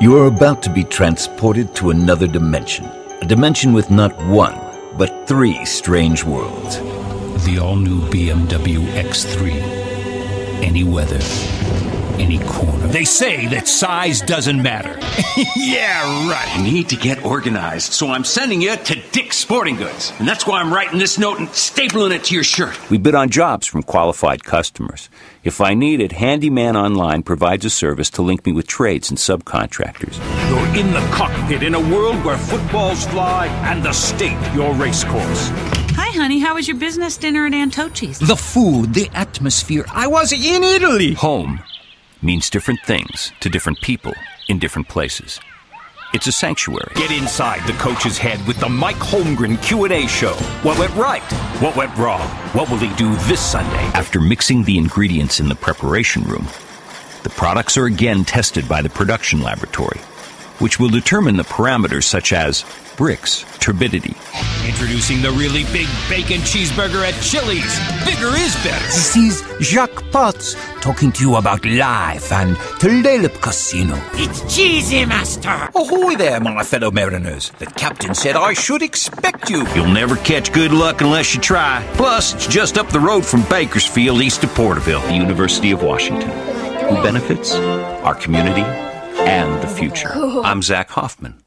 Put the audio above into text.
You are about to be transported to another dimension. A dimension with not one, but three strange worlds. The all-new BMW X3. Any weather, any corner. They say that size doesn't matter. Yeah, right. I need to get organized, so I'm sending you to Dick's Sporting Goods. And that's why I'm writing this note and stapling it to your shirt. We bid on jobs from qualified customers. If I need it, Handyman Online provides a service to link me with trades and subcontractors. You're in the cockpit in a world where footballs fly and the state your race course. Hi, honey. How was your business dinner at Antoci's? The food, the atmosphere. I was in Italy. Home means different things to different people in different places. It's a sanctuary. Get inside the coach's head with the Mike Holmgren Q&A show. What went right? What went wrong? What will he do this Sunday? After mixing the ingredients in the preparation room, the products are again tested by the production laboratory, which will determine the parameters such as bricks, turbidity. Introducing the really big bacon cheeseburger at Chili's. Bigger is better. This is Jacques Potts talking to you about life and Tulip Casino. It's Cheesy Master. Ahoy there, my fellow mariners. The captain said I should expect you. You'll never catch good luck unless you try. Plus, it's just up the road from Bakersfield, east of Porterville, the University of Washington. Who benefits? Our community and the future. I'm Zach Hoffman.